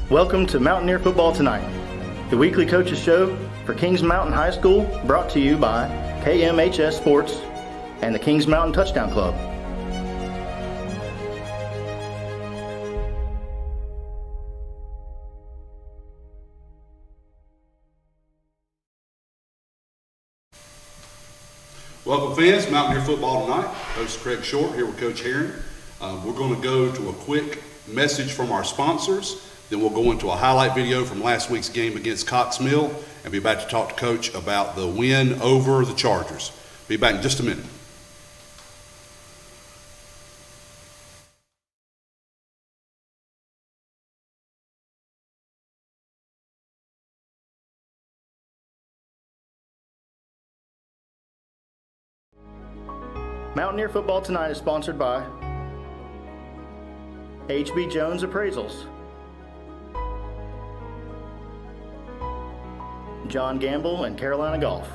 Welcome to Mountaineer Football Tonight, the weekly coaches show for Kings Mountain High School, brought to you by KMHS Sports and the Kings Mountain Touchdown Club. Welcome fans, Mountaineer Football Tonight. Host Craig Short here with Coach Herring. We're going to go to a quick message from our sponsors. Then we'll go into a highlight video from last week's game against Cox Mill and be back to talk to Coach about the win over the Chargers. Be back in just a minute. Mountaineer Football Tonight is sponsored by HB Jones Appraisals, John Gamble and Carolina Golf,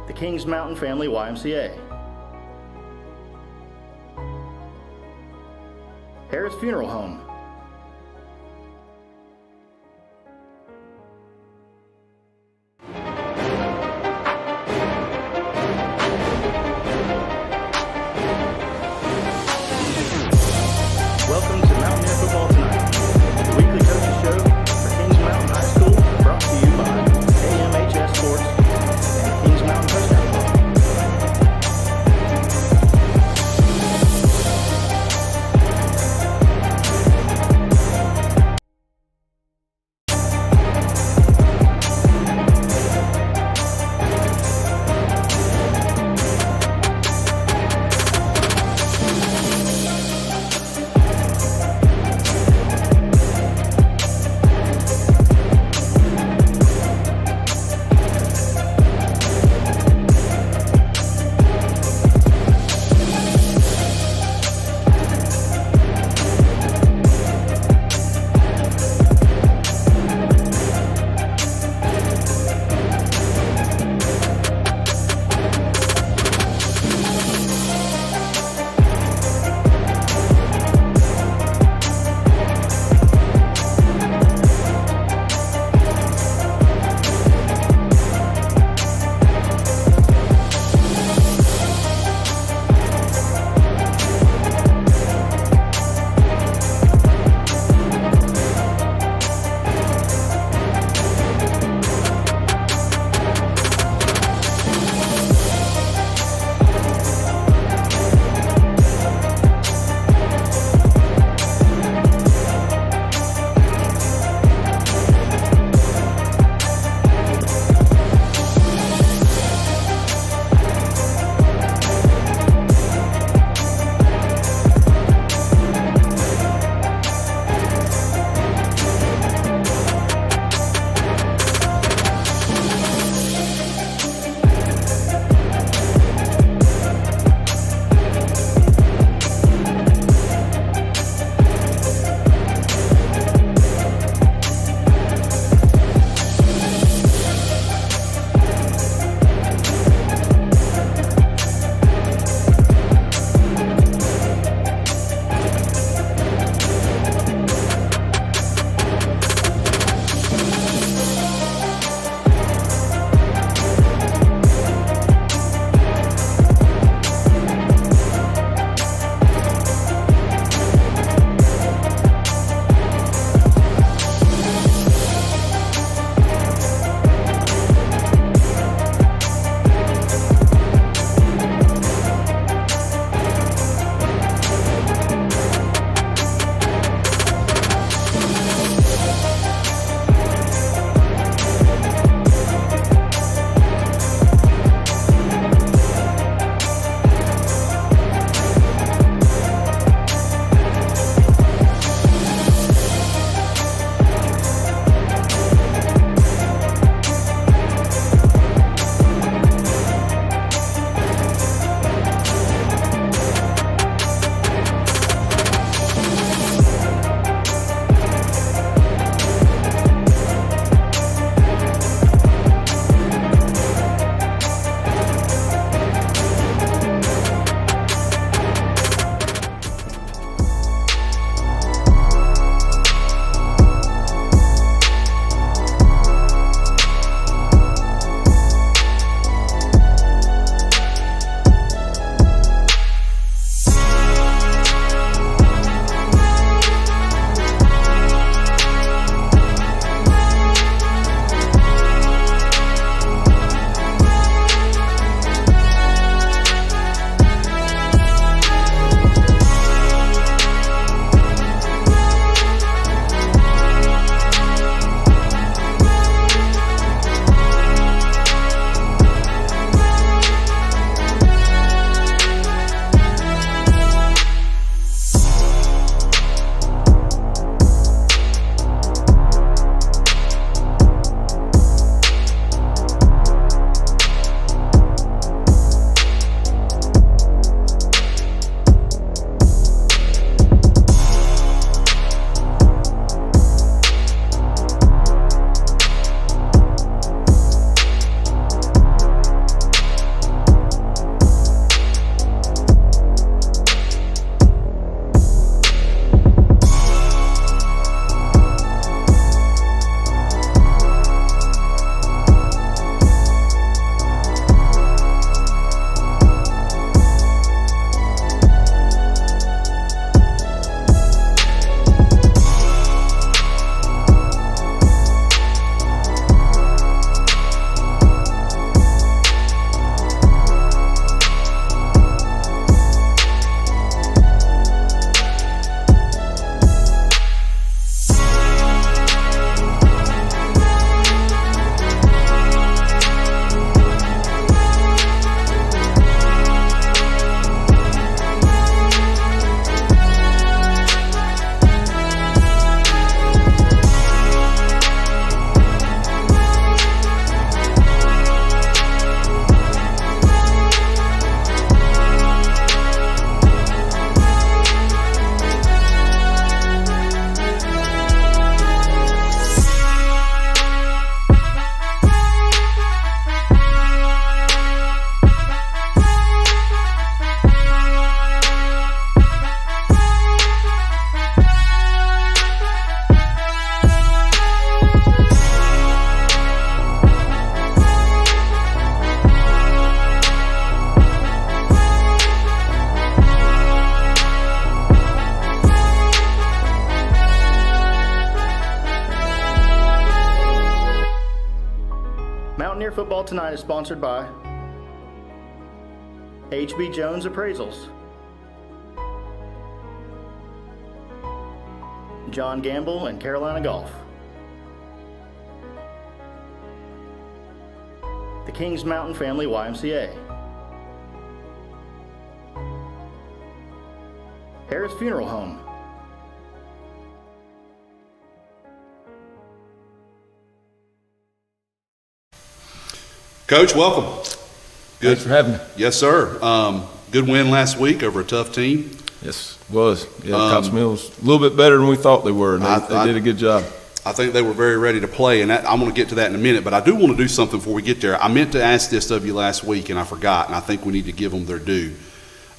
the Kings Mountain Family YMCA, Harris Funeral Home, Welcome to Mountaineer Football Tonight, the weekly coaches show for Kings Mountain High School, brought to you by KMHS Sports and the Kings Mountain Touchdown Club. Mountaineer Football Tonight is sponsored by HB Jones Appraisals, John Gamble and Carolina Golf, the Kings Mountain Family YMCA, Harris Funeral Home, Coach, welcome. Good. Thanks for having me. Yes, sir. Good win last week over a tough team. Yes, it was. Yeah, Cox Mill was a little bit better than we thought they were, and they did a good job. I think they were very ready to play, and I'm going to get to that in a minute, but I do want to do something before we get there. I meant to ask this of you last week, and I forgot, and I think we need to give them their due.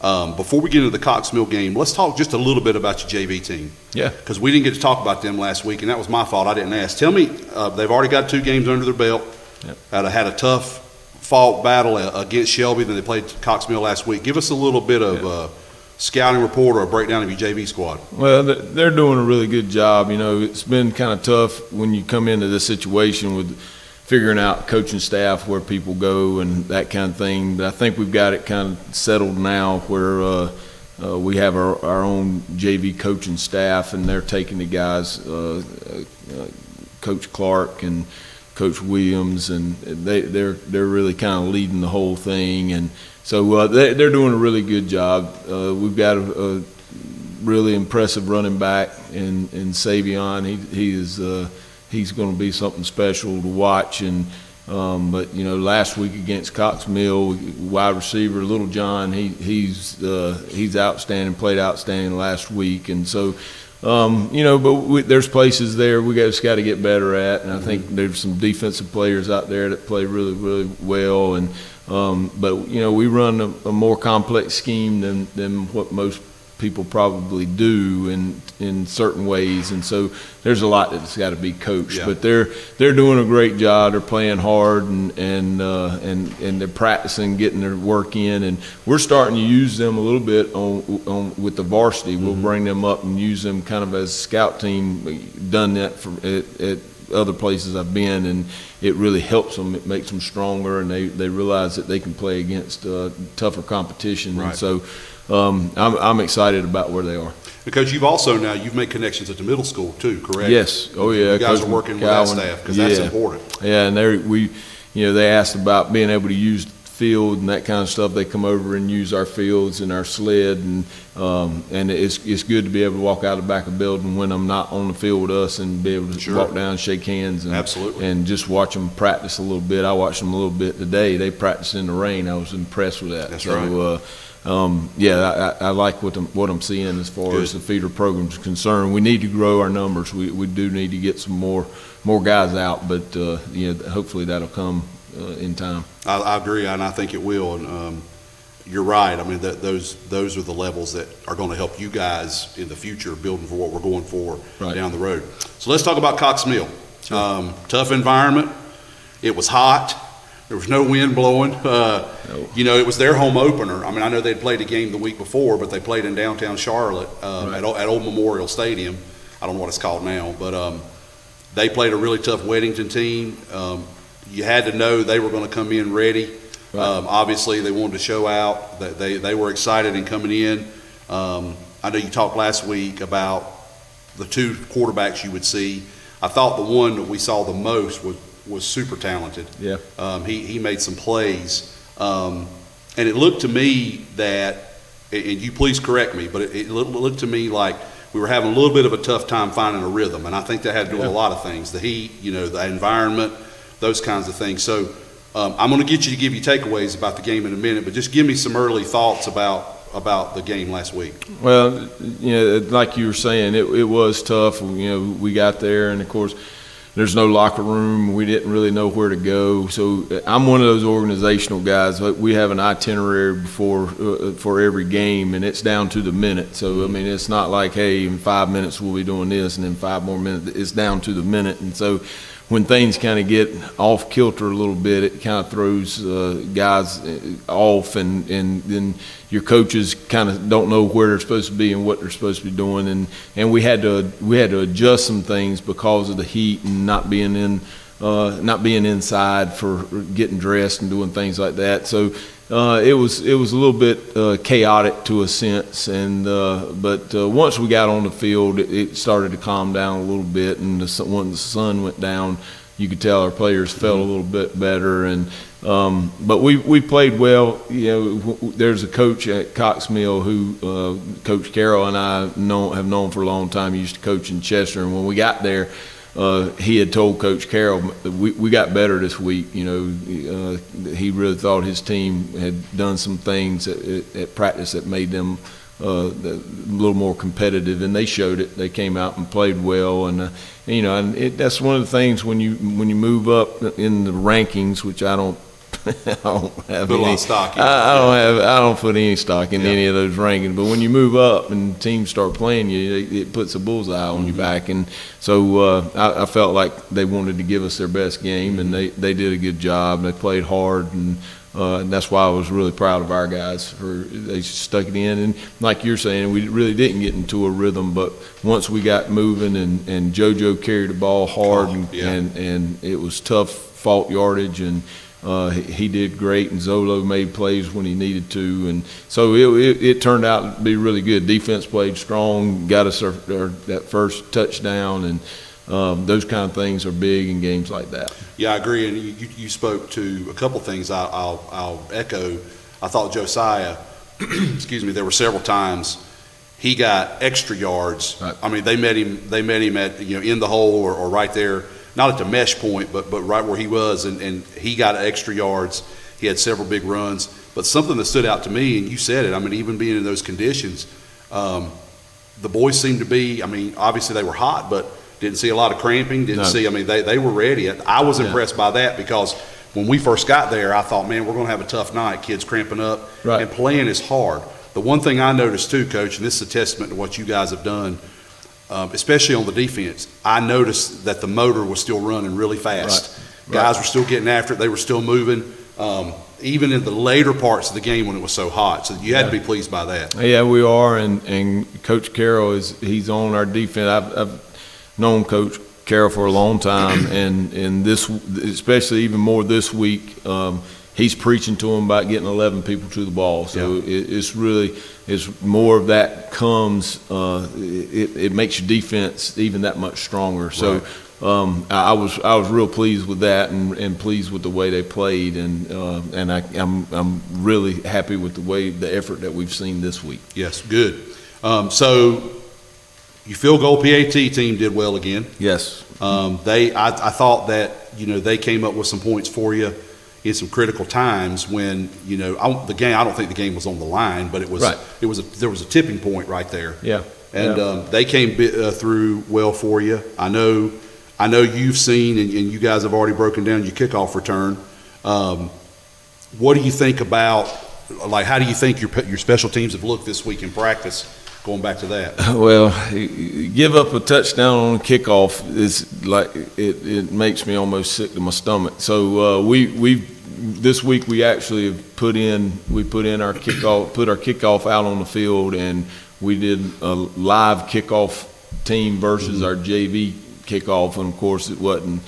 Before we get into the Cox Mill game, let's talk just a little bit about your JV team. Yeah. Because we didn't get to talk about them last week, and that was my fault. I didn't ask. Tell me, they've already got 2 games under their belt. Yep. Had a tough fought battle against Shelby. Then they played Cox Mill last week. Give us a little bit of scouting report or a breakdown of your JV squad. Well, they're doing a really good job. You know, it's been kind of tough when you come into this situation with figuring out coaching staff, where people go and that kind of thing. But I think we've got it kind of settled now where we have our own JV coaching staff, and they're taking the guys, Coach Clark and Coach Williams, and they're really kind of leading the whole thing, and so they're doing a really good job. We've got a really impressive running back in Savion. He's going to be something special to watch, and but you know, last week against Cox Mill, wide receiver Little John, he's outstanding, played outstanding last week, and so. You know, but there's places there we just got to get better at, and I think there's some defensive players out there that play really, really well. And but you know, we run a more complex scheme than what most people probably do in certain ways, and so there's a lot that's got to be coached. Yeah. But they're doing a great job. They're playing hard, and they're practicing, getting their work in, and we're starting to use them a little bit on with the varsity. We'll bring them up and use them kind of as a scout team. Done that at other places I've been, and it really helps them. It makes them stronger, and they realize that they can play against tougher competition. Right. And so I'm excited about where they are. Because you've made connections at the middle school too, correct? Yes. Oh yeah. You guys Coach are working with Calvin, that staff because that's yeah. important. Yeah, and they asked about being able to use the field and that kind of stuff. They come over and use our fields and our sled, and it's good to be able to walk out the back of the building when I'm not on the field with us, and be able to Sure. walk down, shake hands, and Absolutely. and just watch them practice a little bit. I watched them a little bit today. They practiced in the rain. I was impressed with that. That's so, right. I like what I'm seeing as far Good. as the feeder program is concerned. We need to grow our numbers. We do need to get some more guys out, but hopefully that'll come in time. I agree, and I think it will. And you're right. I mean, those are the levels that are going to help you guys in the future, building for what we're going for Right. down the road. So let's talk about Cox Mill. Sure. Tough environment. It was hot. There was no wind blowing. You know, it was their home opener. I mean, I know they'd played a game the week before, but they played in downtown Charlotte Right. at Old Memorial Stadium. I don't know what it's called now, but they played a really tough Weddington team. You had to know they were going to come in ready. Right. Obviously, they wanted to show out that they were excited in coming in. I know you talked last week about the 2 quarterbacks you would see. I thought the one that we saw the most was super talented. Yeah. He made some plays. And it looked to me that, and you please correct me, but it looked to me like we were having a little bit of a tough time finding a rhythm. And I think that had to do with a lot of things. The heat, the environment, those kinds of things. So I'm going to get you to give you takeaways about the game in a minute, but just give me some early thoughts about the game last week. Well, like you were saying, it was tough. We got there, and of course, there's no locker room. We didn't really know where to go. So I'm one of those organizational guys. We have an itinerary for every game, and it's down to the minute. So I mean, it's not like, hey, in 5 minutes we'll be doing this, and in 5 more minutes. It's down to the minute, and so when things kind of get off kilter a little bit, it kind of throws guys off, and then your coaches kind of don't know where they're supposed to be and what they're supposed to be doing, and we had to adjust some things because of the heat and not being in not being inside for getting dressed and doing things like that. So it was a little bit chaotic to a sense, and but once we got on the field, it started to calm down a little bit, and when the sun went down, you could tell our players felt a little bit better. And but we played well. There's a coach at Cox Mill who Coach Carroll and I have known for a long time. He used to coach in Chester, and when we got there, he had told Coach Carroll we got better this week. He really thought his team had done some things at practice that made them a little more competitive, and they showed it. They came out and played well, and that's one of the things when you move up in the rankings, which I don't have Put a lot any of stock in. I don't put any stock in any of those rankings. But when you move up and teams start playing you, it puts a bullseye on your back. And so I felt like they wanted to give us their best game, and they did a good job. They played hard, and that's why I was really proud of our guys. They stuck it in, and like you're saying, we really didn't get into a rhythm. But once we got moving, and JoJo carried the ball hard, and it was tough fault yardage, and he did great, and Zolo made plays when he needed to, and so it turned out to be really good. Defense played strong, got us that first touchdown, and those kind of things are big in games like that. Yeah, I agree, and you spoke to a couple things I'll echo. I thought Josiah, excuse me, there were several times he got extra yards. Right. I mean, they met him at in the hole or right there. Not at the mesh point, but right where he was, and he got extra yards. He had several big runs. But something that stood out to me, and you said it, I mean, even being in those conditions, the boys seemed to be, I mean, obviously they were hot, but didn't see a lot of cramping, I mean, they were ready. I was impressed by that, because when we first got there, I thought, man, we're going to have a tough night, kids cramping up, and playing is hard. The one thing I noticed too, Coach, and this is a testament to what you guys have done, especially on the defense, I noticed that the motor was still running really fast. Guys were still getting after it. They were still moving, even in the later parts of the game when it was so hot. So you had to be pleased by that. Yeah, we are, and Coach Carroll he's on our defense. I've known Coach Carroll for a long time, and this, especially even more this week, he's preaching to them about getting 11 people to the ball. So it's more of that comes. It makes your defense even that much stronger. So I was real pleased with that, and pleased with the way they played, and I'm really happy with the effort that we've seen this week. Yes, good. So your field goal PAT team did well again. Yes. I thought that they came up with some points for you in some critical times when I don't think the game was on the line, but it was there was a tipping point right there. Yeah. And they came through well for you. I know you've seen, and you guys have already broken down your kickoff return. What do you think about, how do you think your special teams have looked this week in practice? Going back to that. Well, give up a touchdown on a kickoff is like it makes me almost sick to my stomach. So this week we actually have put in our kickoff out on the field, and we did a live kickoff team versus our JV kickoff, and of course it wasn't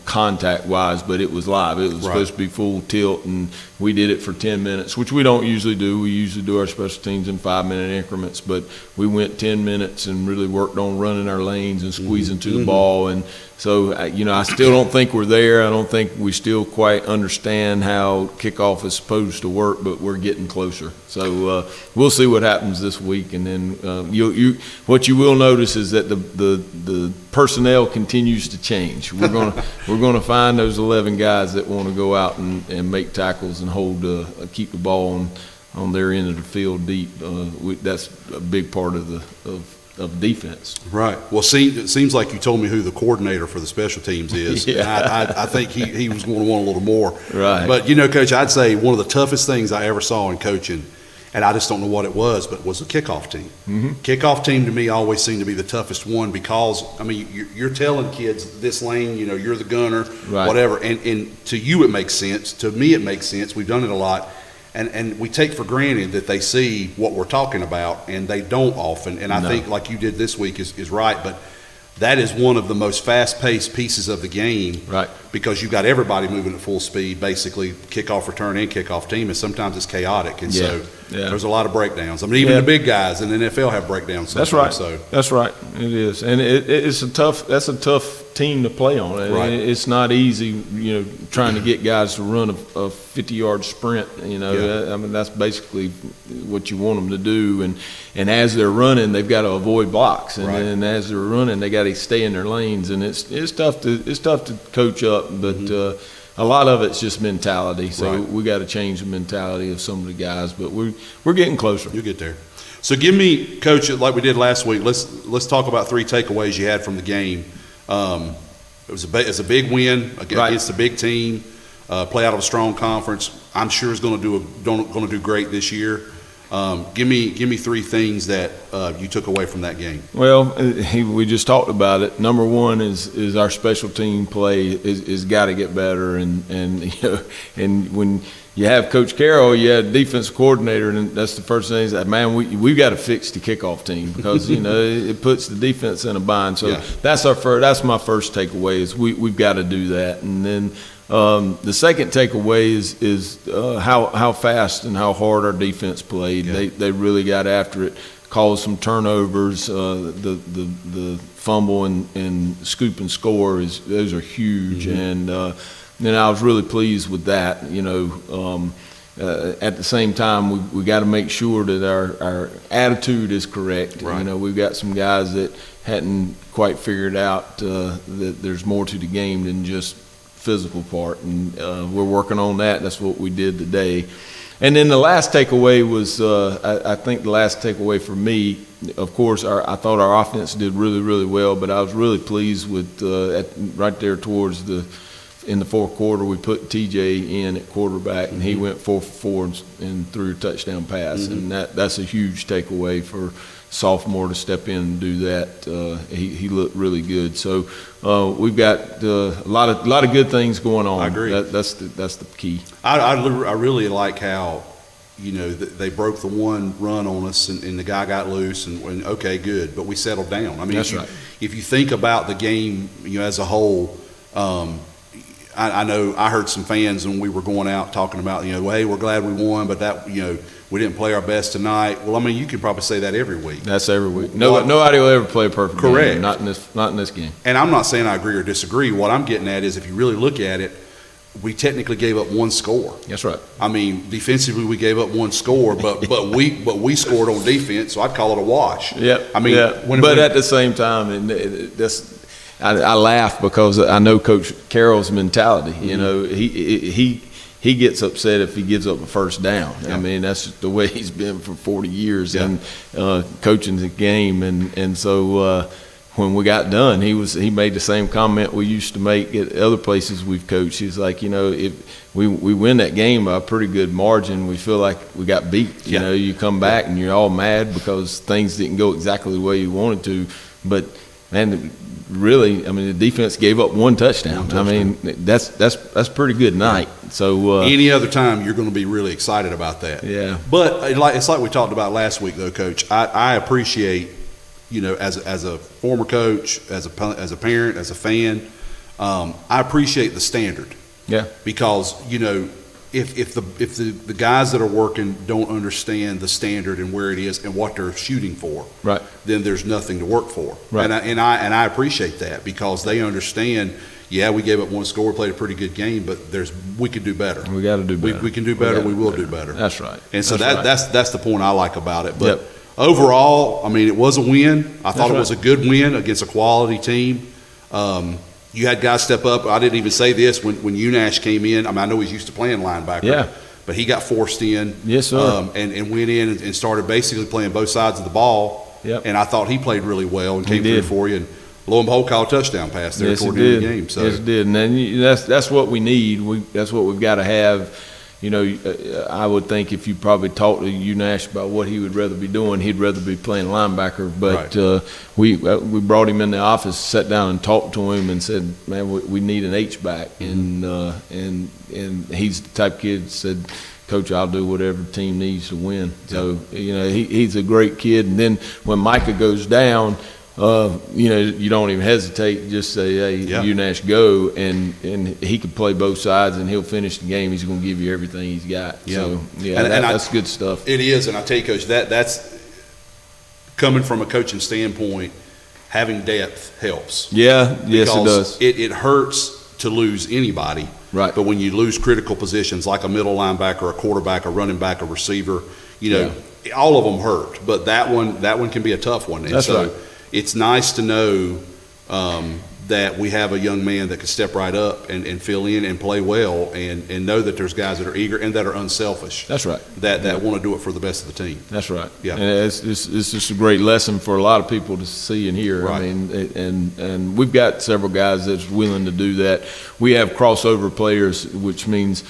contact wise, but it was live. It was supposed to be full tilt, and we did it for 10 minutes, which we don't usually do. We usually do our special teams in 5-minute increments, but we went 10 minutes and really worked on running our lanes and squeezing to the ball. And so, I still don't think we're there. I don't think we still quite understand how kickoff is supposed to work, but we're getting closer. So we'll see what happens this week, and then what you will notice is that the personnel continues to change. We're gonna find those 11 guys that want to go out and make tackles and keep the ball on their end of the field deep. That's a big part of defense. Right. Well, it seems like you told me who the coordinator for the special teams is. I think he was going to want a little more. Right. But, Coach, I'd say one of the toughest things I ever saw in coaching, and I just don't know what it was, but was the kickoff team. Mm-hmm. Kickoff team to me always seemed to be the toughest one because, you're telling kids this lane, you're the gunner, whatever. And to you it makes sense. To me it makes sense. We've done it a lot. And we take for granted that they see what we're talking about, and they don't often. And I think, like you did this week, is right. But that is one of the most fast-paced pieces of the game. Right. Because you've got everybody moving at full speed, basically kickoff return and kickoff team, and sometimes it's chaotic. And so there's a lot of breakdowns. I mean, even the big guys in the NFL have breakdowns sometimes. That's right. So. That's right. It is. And it's that's a tough team to play on. Right. It's not easy, trying to get guys to run a 50-yard sprint. I mean, that's basically what you want them to do. And as they're running, they've got to avoid blocks. And then as they're running, they got to stay in their lanes. And it's tough to coach up, but a lot of it's just mentality. So we got to change the mentality of some of the guys. But we're getting closer. You'll get there. So give me, Coach, like we did last week. Let's talk about 3 takeaways you had from the game. It was a big win against a big team. Play out of a strong conference. I'm sure is going to do great this year. Give me 3 things that you took away from that game. Well, we just talked about it. Number one is our special team play is got to get better, and when you have Coach Carroll, you have defense coordinator, and that's the first thing is that, man, we've got to fix the kickoff team because it puts the defense in a bind. So that's my first takeaway is we've got to do that, and then. The second takeaway is how fast and how hard our defense played. Yeah. They really got after it, caused some turnovers. The fumble and scoop and score those are huge, and I was really pleased with that. At the same time, we got to make sure that our attitude is correct. Right. We've got some guys that hadn't quite figured out that there's more to the game than just physical part, and we're working on that. That's what we did today. And then the last takeaway was, I think the last takeaway for me, of course, I thought our offense did really, really well, but I was really pleased with right there towards in the fourth quarter, we put TJ in at quarterback, and he went 4 for 4 and threw a touchdown pass, and that's a huge takeaway for sophomore to step in and do that. He looked really good. So we've got a lot of good things going on. I agree. That's the key. I really like how they broke the one run on us and the guy got loose and okay, good, but we settled down. I mean, that's right. If you think about the game as a whole. I know I heard some fans when we were going out talking about, hey, we're glad we won, but that, we didn't play our best tonight. Well, I mean, you could probably say that every week. That's every week. Nobody will ever play a perfect correct. game. Not in this game. And I'm not saying I agree or disagree. What I'm getting at is if you really look at it, we technically gave up 1 score. That's right. I mean, defensively we gave up 1 score, but we scored on defense, so I'd call it a wash. Yep. I mean, at the same time, and that's. I laugh because I know Coach Carroll's mentality. He gets upset if he gives up a first down. Yeah. I mean, that's the way he's been for 40 years and coaching the game. And so when we got done, he made the same comment we used to make at other places we've coached. He's like, if we win that game by a pretty good margin, we feel like we got beat. You come back and you're all mad because things didn't go exactly the way you wanted to, but man. Really, I mean, the defense gave up 1 touchdown. I mean, that's pretty good night. So any other time, you're going to be really excited about that. Yeah. But it's like we talked about last week, though, Coach. I appreciate, as a former coach, as a parent, as a fan, I appreciate the standard. Yeah. Because if the guys that are working don't understand the standard and where it is and what they're shooting for, right, then there's nothing to work for. Right. And I appreciate that because they understand. Yeah, we gave up 1 score, played a pretty good game, but we could do better. We got to do better. We can do better. We will do better. That's right. And so that's the point I like about it. But overall, I mean, it was a win. I thought it was a good win against a quality team. You had guys step up. I didn't even say this when UNASH came in. I mean, I know he's used to playing linebacker, but he got forced in. Yes, sir. And went in and started basically playing both sides of the ball. Yep. And I thought he played really well and came through for you. And lo and behold, caught a touchdown pass there toward the end of the game. So. Yes, it did. And then that's what we need. That's what we've got to have. I would think if you probably talked to UNASH about what he would rather be doing, he'd rather be playing linebacker. But we brought him in the office, sat down and talked to him and said, man, we need an H-back. And he's the type of kid that said, Coach, I'll do whatever the team needs to win. So, he's a great kid. And then when Micah goes down, you don't even hesitate. Just say, hey, UNash, go, and he could play both sides, and he'll finish the game. He's going to give you everything he's got. Yeah. So, that's good stuff. It is, and I tell you, Coach, that's coming from a coaching standpoint, having depth helps. Yeah, yes, it does. It hurts to lose anybody. Right. But when you lose critical positions like a middle linebacker, a quarterback, a running back, a receiver, all of them hurt. But that one can be a tough one. And that's right. It's nice to know that we have a young man that can step right up and fill in and play well, and know that there's guys that are eager and that are unselfish. That's right. That want to do it for the best of the team. That's right. Yeah. And it's just a great lesson for a lot of people to see and hear. Right. I mean, and we've got several guys that's willing to do that. We have crossover players, which means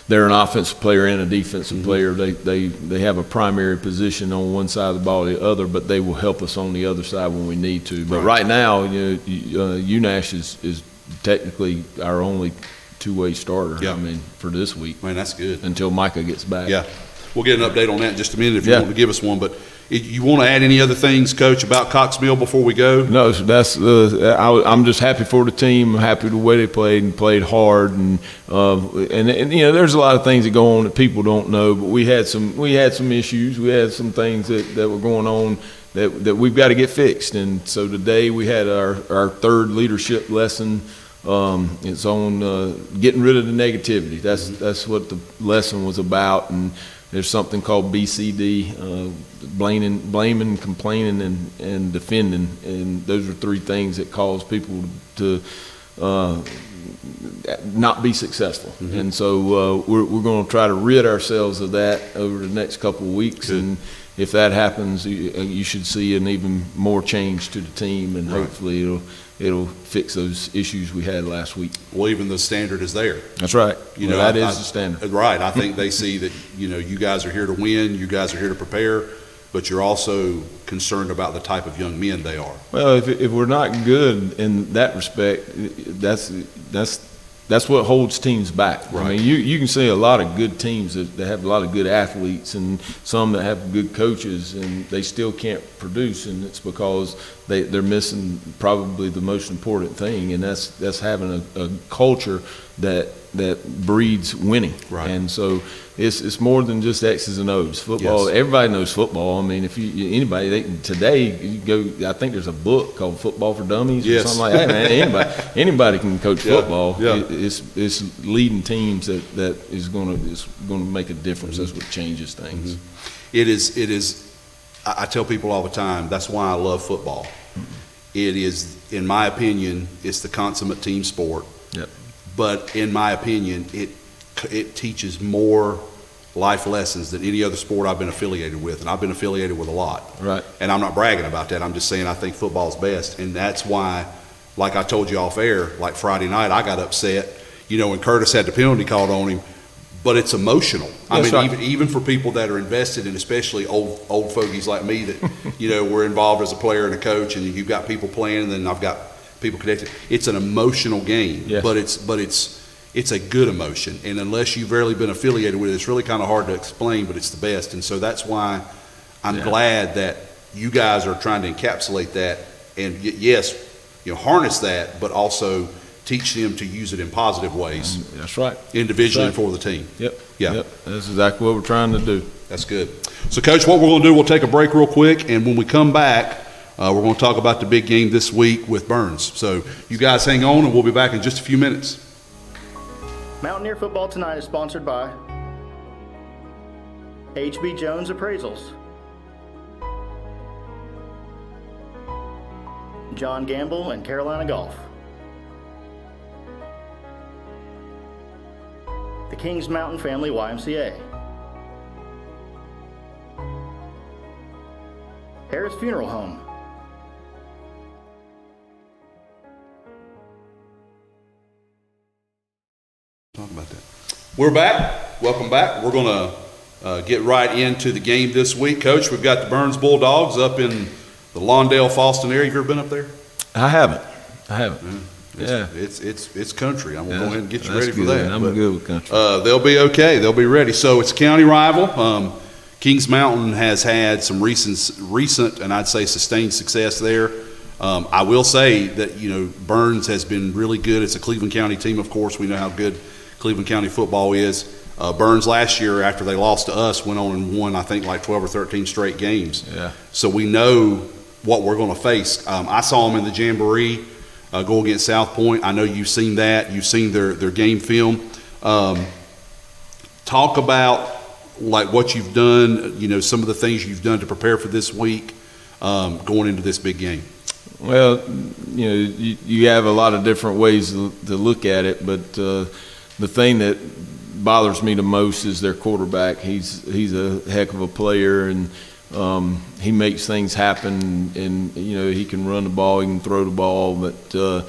they're an offensive player and a defensive player. They have a primary position on one side of the ball or the other, but they will help us on the other side when we need to. But right now, UNash is technically our only two-way starter. Yeah. I mean, for this week. Man, that's good. Until Micah gets back. Yeah. We'll get an update on that in just a minute if you want to give us one. But you want to add any other things, Coach, about Cox Mill before we go? No, that's I'm just happy for the team. I'm happy the way they played hard, and there's a lot of things that go on that people don't know. But we had some issues. We had some things that were going on that we've got to get fixed. And so today we had our third leadership lesson. It's on getting rid of the negativity. That's what the lesson was about. And there's something called BCD, blaming, complaining, and defending. And those are three things that cause people to not be successful. And so we're going to try to rid ourselves of that over the next couple of weeks. Good. And if that happens, you should see an even more change to the team, and hopefully it'll fix those issues we had last week. Well, even the standard is there. That's right. That is the standard. Right. I think they see that, you guys are here to win, you guys are here to prepare, but you're also concerned about the type of young men they are. Well, if we're not good in that respect, that's what holds teams back. Right. I mean, you can see a lot of good teams that have a lot of good athletes, and some that have good coaches, and they still can't produce, and it's because they're missing probably the most important thing, and that's having a culture that breeds winning. Right. And so it's more than just X's and O's. Football, everybody knows football. I mean, if today you go, I think there's a book called Football for Dummies or something like that. Man, anybody can coach football. Yeah. It's leading teams that is going to make a difference. That's what changes things. It is. I tell people all the time, that's why I love football. It is, in my opinion, it's the consummate team sport. Yep. But in my opinion, it teaches more life lessons than any other sport I've been affiliated with, and I've been affiliated with a lot. Right. And I'm not bragging about that. I'm just saying I think football's best, and that's why, like I told you off air, like Friday night, I got upset, when Curtis had the penalty called on him. But it's emotional. That's right. Even for people that are invested, and especially old fogies like me that were involved as a player and a coach, and you've got people playing, and then I've got people connected. It's an emotional game, yes. but it's a good emotion, and unless you've rarely been affiliated with it, it's really kind of hard to explain. But it's the best, and so that's why I'm glad that you guys are trying to encapsulate that, and yes, harness that, but also teach them to use it in positive ways. That's right. Individually for the team. Yep. Yeah. Yep. That's exactly what we're trying to do. That's good. So, Coach, what we're going to do, we'll take a break real quick, and when we come back, we're going to talk about the big game this week with Burns. So, you guys hang on, and we'll be back in just a few minutes. Mountaineer Football Tonight is sponsored by HB Jones Appraisals, John Gamble and Carolina Golf, the Kings Mountain Family YMCA, Harris Funeral Home, Talk about that. We're back. Welcome back. We're going to get right into the game this week. Coach, we've got the Burns Bulldogs up in the Lawndale-Fallston area. Have you ever been up there? I haven't. It's country. I'm going to go ahead and get you ready good. for that. I'm good with country. They'll be okay. They'll be ready. So it's a county rival. Kings Mountain has had some recent and I'd say sustained success there. I will say that, Burns has been really good. It's a Cleveland County team, of course. We know how good Cleveland County football is. Burns last year, after they lost to us, went on and won, I think, like 12 or 13 straight games. Yeah. So we know what we're going to face. I saw them in the Jamboree go against South Point. I know you've seen that. You've seen their game film. Talk about like what you've done, some of the things you've done to prepare for this week, going into this big game. Well, you have a lot of different ways to look at it, but the thing that bothers me the most is their quarterback. He's a heck of a player, and he makes things happen, and he can run the ball, he can throw the ball, but the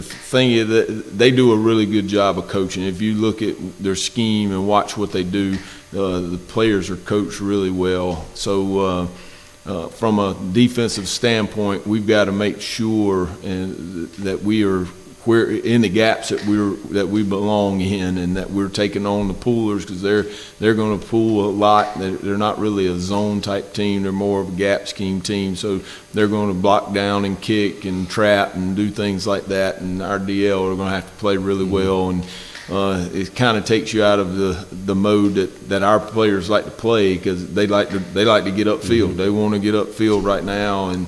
thing is that they do a really good job of coaching. If you look at their scheme and watch what they do, the players are coached really well. So from a defensive standpoint, we've got to make sure that we're in the gaps that we belong in, and that we're taking on the pullers, because they're going to pull a lot. They're not really a zone type team. They're more of a gap scheme team. So they're going to block down and kick and trap and do things like that. And our DL are going to have to play really well. And it kind of takes you out of the mode that our players like to play, because they like to get upfield. They want to get upfield right now, and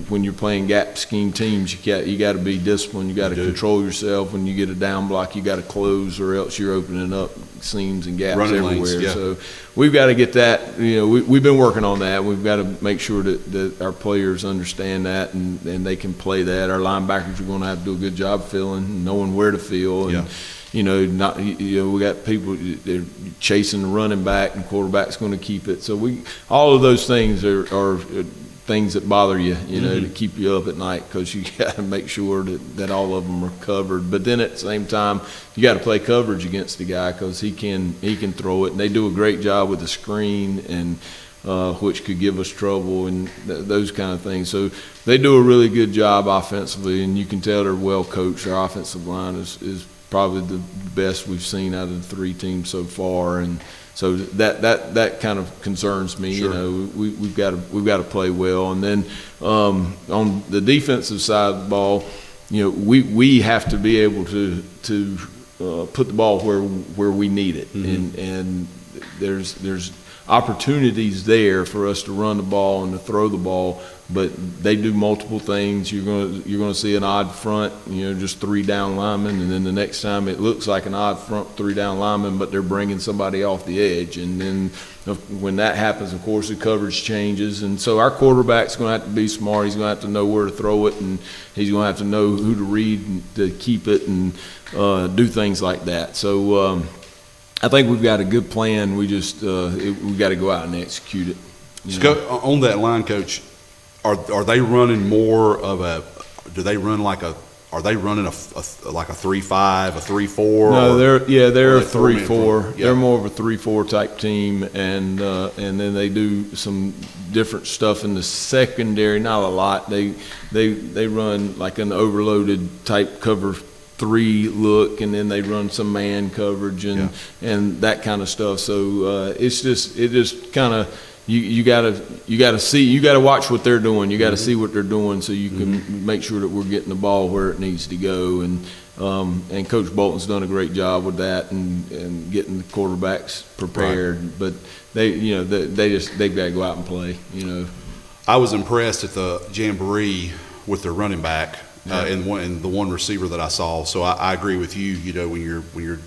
when you're playing gap scheme teams, you got to be disciplined. You got to control yourself. When you get a down block, you got to close, or else you're opening up seams and gaps Running everywhere. lanes, yeah. So we've got to get that. We've been working on that. We've got to make sure that our players understand that and they can play that. Our linebackers are going to have to do a good job filling, knowing where to fill. And, we got people, they're chasing the running back, and quarterback's going to keep it. So all of those things are things that bother you, to keep you up at night, because you got to make sure that all of them are covered. But then at the same time, you got to play coverage against the guy, because he can throw it, and they do a great job with the screen, and which could give us trouble and those kind of things. So they do a really good job offensively, and you can tell they're well coached. Our offensive line is probably the best we've seen out of the three teams so far, and so that kind of concerns me. Sure. We've got to play well, and then on the defensive side of the ball, we have to be able to put the ball where we need it, and there's opportunities there for us to run the ball and to throw the ball, but they do multiple things. You're going to see an odd front, just 3 down linemen, and then the next time it looks like an odd front 3 down linemen, but they're bringing somebody off the edge. And then when that happens, of course, the coverage changes, and so our quarterback's going to have to be smart. He's going to have to know where to throw it, and he's going to have to know who to read to keep it, and do things like that. So I think we've got a good plan. We just we've got to go out and execute it. On that line, Coach, are they running more of a? Do they run like a? Are they running like a 3-5, a 3-4? No, they're a 3-4. Yeah. They're more of a 3-4 type team, and then they do some different stuff in the secondary. Not a lot. They run like an overloaded type cover 3 look, and then they run some man coverage and that kind of stuff. So it just kind of you gotta watch what they're doing. You got to see what they're doing, so you can make sure that we're getting the ball where it needs to go. And Coach Bolton's done a great job with that and getting the quarterbacks prepared. Right. But they've got to go out and play. I was impressed at the Jamboree with their running back. And the one receiver that I saw. So I agree with you. When you're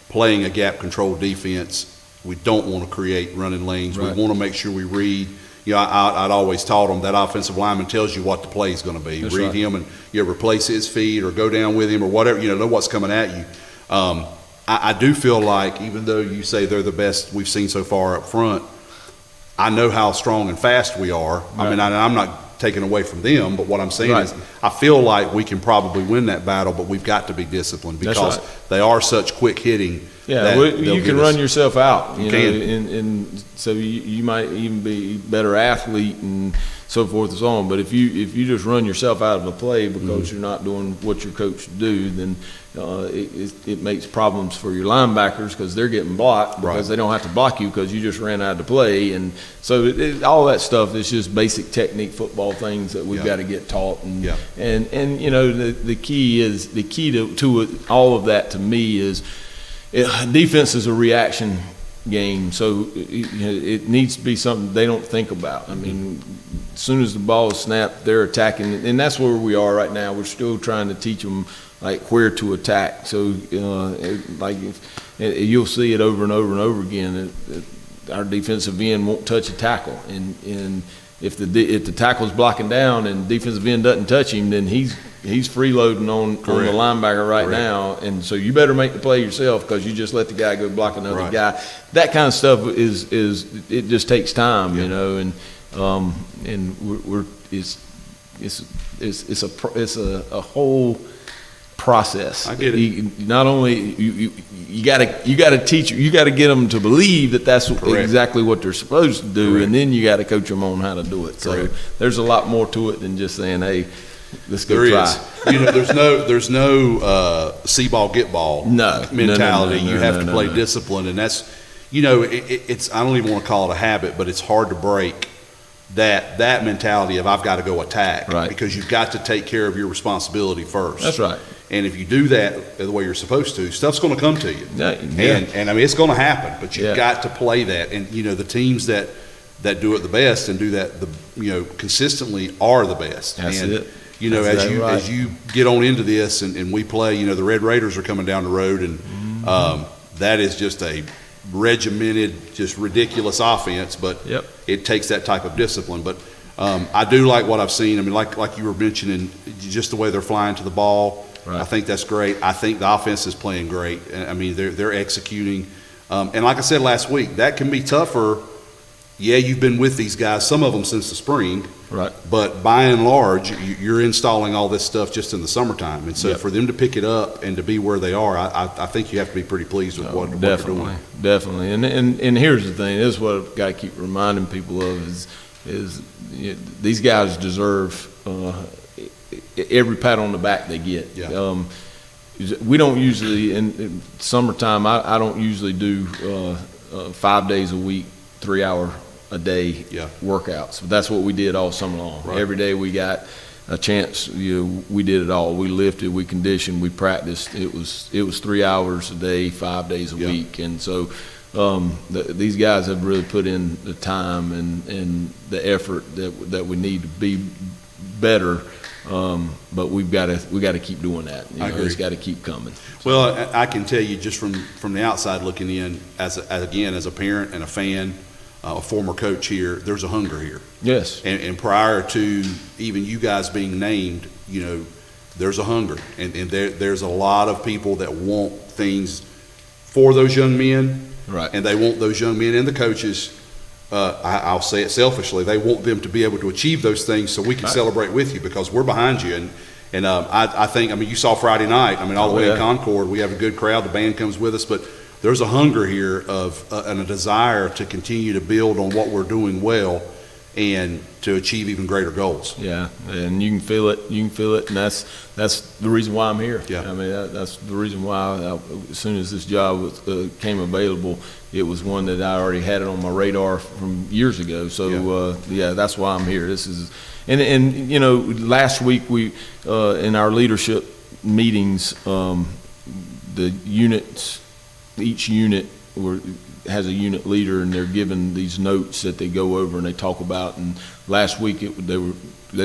playing a gap control defense, we don't want to create running lanes. Right. We want to make sure we read. I'd always taught them that offensive lineman tells you what the play is going to be. That's read right. him and replace his feet or go down with him or whatever. Know what's coming at you. I do feel like, even though you say they're the best we've seen so far up front, I know how strong and fast we are. Right. I mean, I'm not taken away from them, but what I'm saying is I feel like we can probably win that battle, but we've got to be disciplined, because they are such quick hitting. Yeah, you can run yourself out, and so you might even be a better athlete, and so forth and so on. But if you just run yourself out of a play because you're not doing what your coach do, then it makes problems for your linebackers because they're getting blocked because they don't have to block you because you just ran out of the play. And so all that stuff is just basic technique football things that we've got to get taught. And you know, the key to it, all of that to me is defense is a reaction game, so it needs to be something they don't think about. I mean, as soon as the ball is snapped, they're attacking, and that's where we are right now. We're still trying to teach them like where to attack. So you'll see it over and over and over again. Our defensive end won't touch a tackle, and if the tackle's blocking down and defensive end doesn't touch him, then he's freeloading on the linebacker right now, and so you better make the play yourself because you just let the guy go block another guy. That kind of stuff is it just takes time, you know, and it's a whole process. I get it. Not only you got to teach, you got to get them to believe that that's exactly what they're supposed to do, and then you got to coach them on how to do it. So there's a lot more to it than just saying, "Hey, let's go try." You know, there's no see ball get ball mentality. You have to play discipline, and that's, you know, it's I don't even want to call it a habit, but it's hard to break that mentality of I've got to go attack, because you've got to take care of your responsibility first. That's right. And if you do that the way you're supposed to, stuff's going to come to you. And I mean, it's going to happen, but you've got to play that. And, you know, the teams that do it the best and do that, consistently are the best. That's it. You know, as you get on into this and we play, you know, the Red Raiders are coming down the road, and that is just a regimented, just ridiculous offense, but it takes that type of discipline. But I do like what I've seen. I mean, like you were mentioning, just the way they're flying to the ball. I think that's great. I think the offense is playing great. I mean, they're executing. And like I said last week, that can be tougher. Yeah, you've been with these guys, some of them since the spring. But by and large, you're installing all this stuff just in the summertime. And so for them to pick it up and to be where they are, I think you have to be pretty pleased with what they're doing. Definitely. And here's the thing. This is what I've got to keep reminding people of is these guys deserve every pat on the back they get. We don't usually, in summertime, I don't usually do 5 days a week, 3 hour a day workouts. But that's what we did all summer long. Every day we got a chance. We did it all. We lifted, we conditioned, we practiced. It was 3 hours a day, 5 days a week. And so these guys have really put in the time and the effort that we need to be better. But we got to keep doing that. It's got to keep coming. Well, I can tell you just from the outside looking in, as a parent and a fan, a former coach here, there's a hunger here. Yes. And prior to even you guys being named, you know, there's a hunger, and there's a lot of people that want things for those young men, and they want those young men and the coaches. I'll say it selfishly, they want them to be able to achieve those things so we can celebrate with you, because we're behind you. And I think, I mean, you saw Friday night, I mean, all the way in Concord, we have a good crowd, the band comes with us, but there's a hunger here and a desire to continue to build on what we're doing well and to achieve even greater goals. Yeah, and you can feel it. And that's the reason why I'm here. I mean, that's the reason why as soon as this job came available, it was one that I already had it on my radar from years ago. So that's why I'm here. This is, and you know, last week we in our leadership meetings, the units, each unit has a unit leader, and they're given these notes that they go over and they talk about. And last week they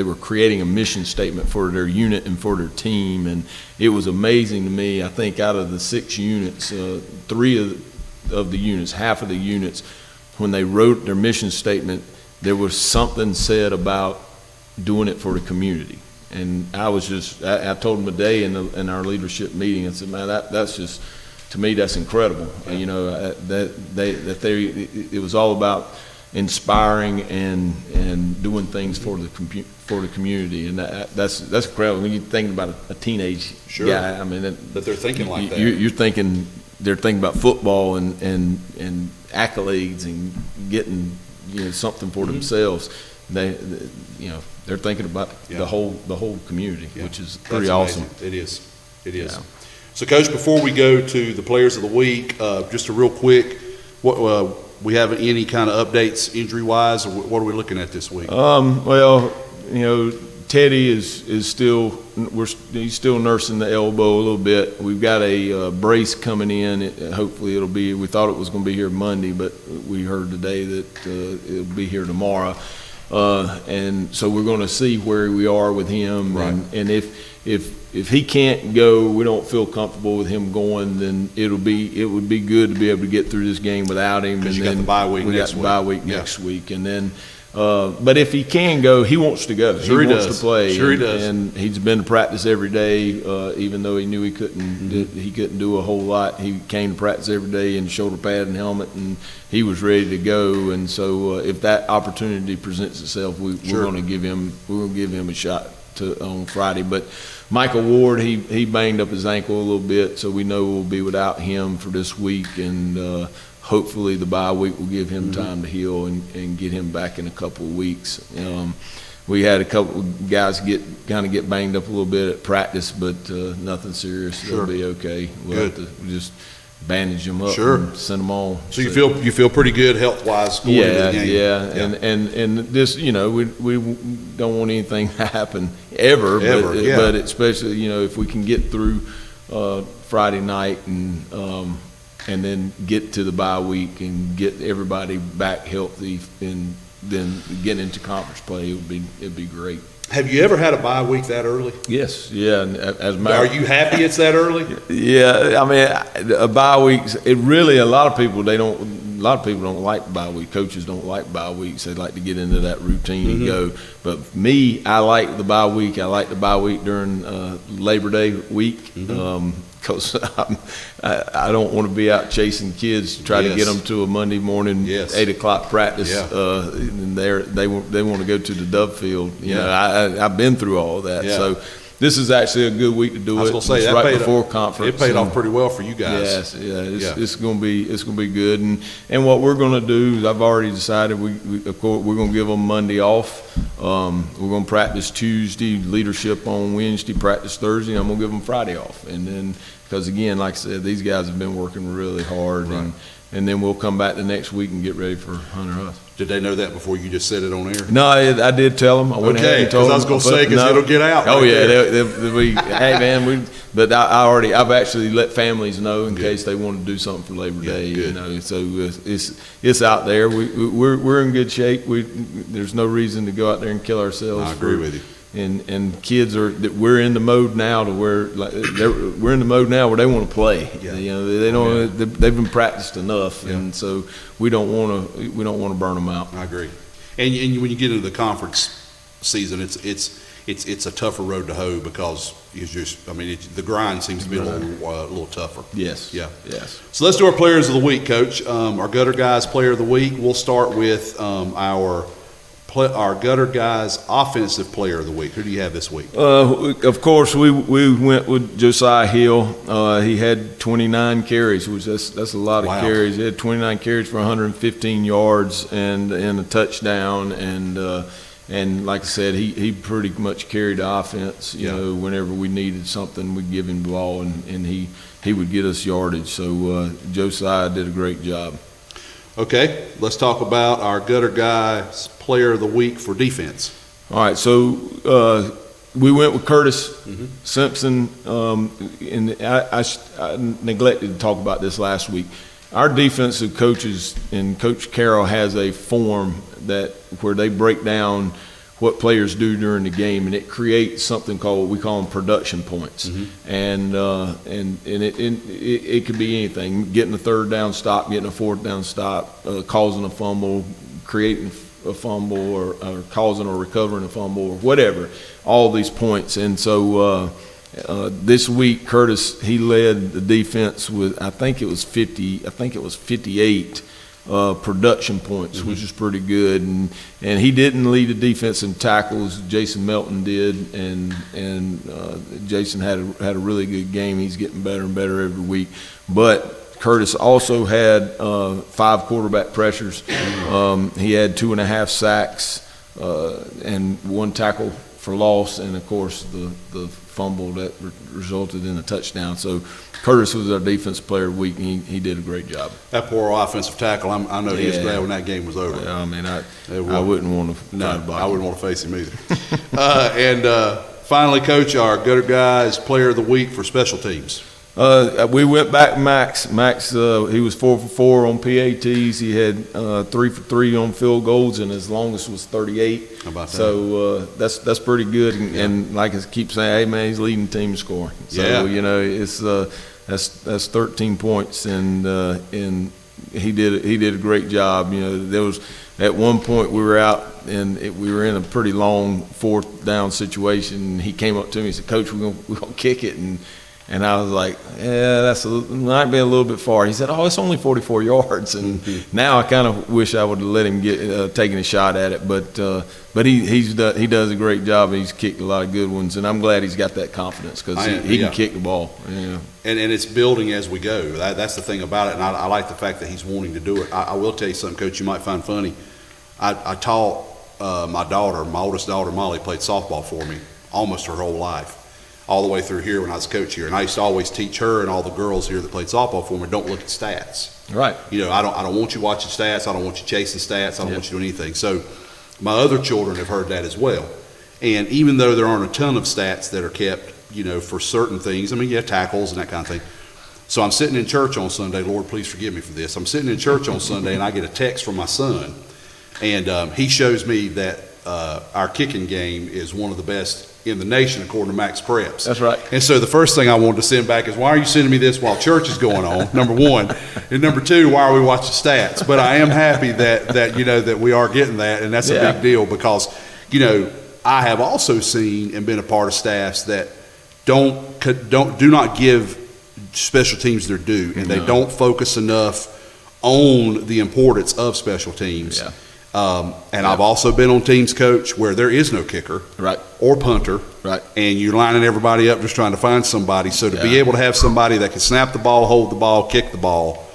were creating a mission statement for their unit and for their team, and it was amazing to me. I think out of the 6 units, 3 of the units, half of the units, when they wrote their mission statement, there was something said about doing it for the community. And I told them today in our leadership meeting, I said, man, that's just, to me, that's incredible. You know, it was all about inspiring and doing things for the community, and that's incredible. When you think about a teenage guy, I mean, that they're thinking like that. They're thinking about football and accolades and getting, you know, something for themselves. they're thinking about the whole community, which is pretty That's awesome. amazing. It is. Yeah. So, Coach, before we go to the players of the week, just a real quick, what we have any kind of updates injury-wise, or what are we looking at this week? Well, Teddy is still he's still nursing the elbow a little bit. We've got a brace coming in. Hopefully it'll be. We thought it was going to be here Monday, but we heard today that it'll be here tomorrow. And so we're going to see where we are with him. Right. And if he can't go, we don't feel comfortable with him going, then it would be good to be able to get through this game without him. And you then got the bye week we next got the week. bye week Yeah. next week, and then. But if he can go, he wants to go. Sure he wants does. to play. Sure he does. And he's been to practice every day, even though he knew he couldn't. He couldn't do a whole lot. He came to practice every day in shoulder pad and helmet, and he was ready to go. And so, if that opportunity presents itself, we're going to give him a shot on Friday. But Michael Ward, he banged up his ankle a little bit, so we know we'll be without him for this week, and. Hopefully the bye week will give him time to heal and get him back in a couple of weeks. We had a couple of guys get banged up a little bit at practice, but nothing serious. Sure. They'll be okay. We'll have to just bandage them up Sure. and send them on. So you feel pretty good health-wise going into the game? Yeah. And this, we don't want anything to happen ever. But especially, if we can get through Friday night and then get to the bye week and get everybody back healthy, and then get into conference play, it'd be great. Have you ever had a bye week that early? Yes, yeah. And Are you happy it's that early? Yeah, I mean, a bye weeks. A lot of people don't like bye week. Coaches don't like bye weeks. They like to get into that routine and go. But me, I like the bye week. I like the bye week during Labor Day week. Because I don't want to be out chasing kids to try to get them to a Monday morning 8 o'clock practice. And they want to go to the Dove Field. I've been through all of that. So this is actually a good week to do it. I was going to say, it's that right paid before conference. It paid off pretty well for you guys. Yes, it's going to be good. And what we're going to do is, I've already decided of course we're going to give them Monday off. We're going to practice Tuesday, leadership on Wednesday, practice Thursday. And I'm going to give them Friday off. And then, because again, like I said, these guys have been working really hard. Right. And then we'll come back the next week and get ready for Hunter Huss. Did they know that before you just said it on air? No, I did tell them. I went ahead and told them. I was going to say, because it'll get out. Oh, right yeah. there. Hey, man, but I've actually let families know in case they want to do something for Labor Day. Good. So it's out there. We're in good shape. There's no reason to go out there and kill ourselves. I agree with you. And kids we're in the mode now to where we're in the mode now where they want to play. Yeah. They've been practiced enough, and so we don't want to burn them out. I agree. And when you get into the conference season, it's a tougher road to hoe, because the grind seems to be a little tougher. Yes. Yeah. Yes. So let's do our players of the week, Coach. Our Gutter Guys player of the week. We'll start with our Gutter Guys offensive player of the week. Who do you have this week? Of course, we went with Josiah Hill. He had 29 carries, which that's a lot of carries. He had 29 carries for 115 yards and a touchdown. And like I said, he pretty much carried the offense. You know, whenever we needed something, we'd give him the ball, and he would get us yardage. So Josiah did a great job. Okay, let's talk about our Gutter Guys player of the week for defense. All right, so we went with Curtis Simpson, and I neglected to talk about this last week. Our defensive coaches, and Coach Carroll has a form where they break down what players do during the game, and it creates something called, we call them production points. And it could be anything: getting a third down stop, getting a fourth down stop, causing a fumble, creating a fumble, or causing or recovering a fumble, or whatever. All these points. And so this week, Curtis, he led the defense with, I think it was 58 production points, which is pretty good. And he didn't lead the defense in tackles. Jason Melton did, and Jason had a really good game. He's getting better and better every week. But Curtis also had 5 quarterback pressures. He had 2.5 sacks. and one tackle for loss, and of course the fumble that resulted in a touchdown. So Curtis was our defensive player of the week, and he did a great job. That poor offensive tackle, I know he was glad when that game was over. I mean, I wouldn't want to. No, I wouldn't want to face him either. And finally, Coach, our Gutter Guys Player of the Week for special teams. We went back to Max. Max, he was 4 for 4 on PATs. He had 3 for 3 on field goals, and his longest was 38. How about that? So that's pretty good. And like I keep saying, hey man, he's leading the team scoring. So you know, it's that's 13 points, and he did a great job. You know, there was at one point we were out and we were in a pretty long 4th down situation. He came up to me and said, "Coach, we're gonna kick it," and I was like, yeah, might be a little bit far. He said, oh, it's only 44 yards. And now I kind of wish I would have let him get taken a shot at it. But he does a great job. He's kicked a lot of good ones, and I'm glad he's got that confidence because he can kick the ball. Yeah. And it's building as we go. That's the thing about it, and I like the fact that he's wanting to do it. I will tell you something, Coach, you might find funny. I taught my oldest daughter, Molly, played softball for me almost her whole life, all the way through here when I was coach here. And I used to always teach her and all the girls here that played softball for me, don't look at stats. Right. You know, I don't want you watching stats. I don't want you chasing stats. I don't want you doing anything. So my other children have heard that as well. And even though there aren't a ton of stats that are kept, you know, for certain things, I mean, you have tackles and that kind of thing. So I'm sitting in church on Sunday. Lord, please forgive me for this. I'm sitting in church on Sunday, and I get a text from my son. And he shows me that our kicking game is one of the best in the nation according to Max Preps. That's right. And so the first thing I wanted to send back is, why are you sending me this while church is going on, number one? And number two, why are we watching stats? But I am happy that you know, that we are getting that, and that's a big deal because, you know, I have also seen and been a part of staffs that do not give special teams their due, and they don't focus enough on the importance of special teams. Yeah. And I've also been on teams, Coach, where there is no kicker or punter, and you're lining everybody up just trying to find somebody. So to be able to have somebody that can snap the ball, hold the ball, kick the ball,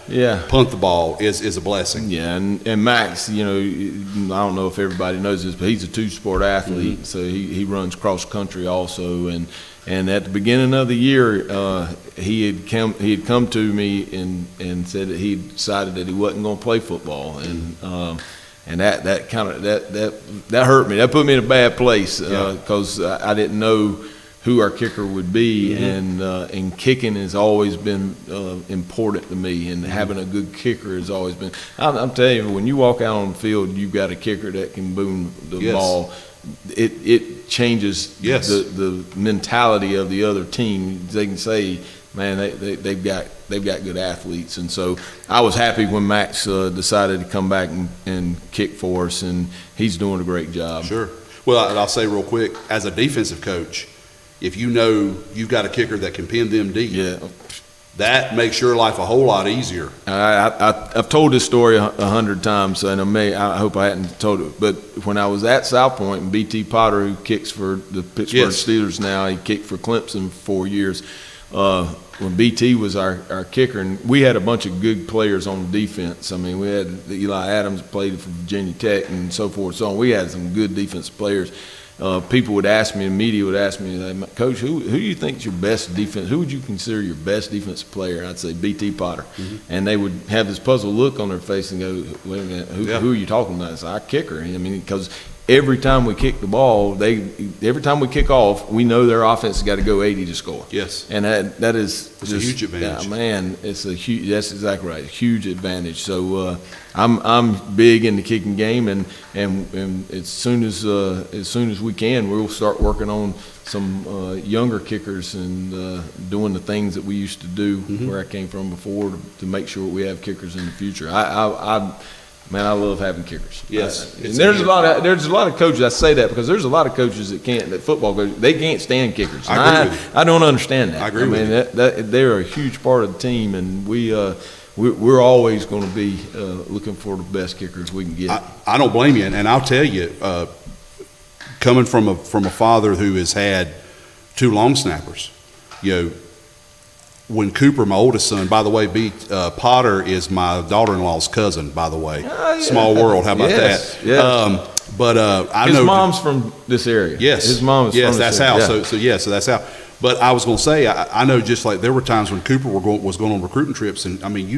punt the ball is a blessing. Yeah, and Max, you know, I don't know if everybody knows this, but he's a 2-sport athlete, so he runs cross country also. And at the beginning of the year, he had come to me and said that he decided that he wasn't going to play football, and that kind of that hurt me. That put me in a bad place because I didn't know who our kicker would be, and kicking has always been important to me, and having a good kicker has always been. I'm telling you, when you walk out on the field, you've got a kicker that can boom the ball. It changes the mentality of the other team. They can say, man, they've got good athletes. And so I was happy when Max decided to come back and kick for us, and he's doing a great job. Sure. Well, I'll say real quick, as a defensive coach, if you know you've got a kicker that can pin them deep, that makes your life a whole lot easier. I've told this story 100 times, and I hope I hadn't told it. But when I was at South Point, and B.T. Potter, who kicks for the Pittsburgh Steelers now, he kicked for Clemson for 4 years. When BT was our kicker, and we had a bunch of good players on defense. I mean, we had Eli Adams played for Virginia Tech and so forth. So we had some good defensive players. People would ask me, and media would ask me, Coach, who do you think is your best defense? Who would you consider your best defensive player? And I'd say BT Potter. And they would have this puzzled look on their face and go, wait a minute, who are you talking about? It's our kicker. I mean, because every time we kick the ball, every time we kick off, we know their offense has got to go 80 to score. Yes. And that is it's a huge advantage. Yeah, man, it's a huge. That's exactly right. A huge advantage. So I'm big in the kicking game, and as soon as we can, we'll start working on some younger kickers and doing the things that we used to do where I came from before to make sure we have kickers in the future. Man, I love having kickers. Yes, and there's a lot of coaches. I say that because there's a lot of coaches that football coaches, they can't stand kickers. I don't understand that. I agree with you. They're a huge part of the team, and we're always going to be looking for the best kickers we can get. I don't blame you, and I'll tell you, coming from a father who has had 2 long snappers, you know. When Cooper, my oldest son, by the way, Potter is my daughter-in-law's cousin, by the way. Small world, how about that? Yes. But I His know mom's from this area. Yes, his mom is yes, from that's this how. area. So that's how. But I was going to say, I know just like there were times when Cooper was going on recruiting trips, and I mean,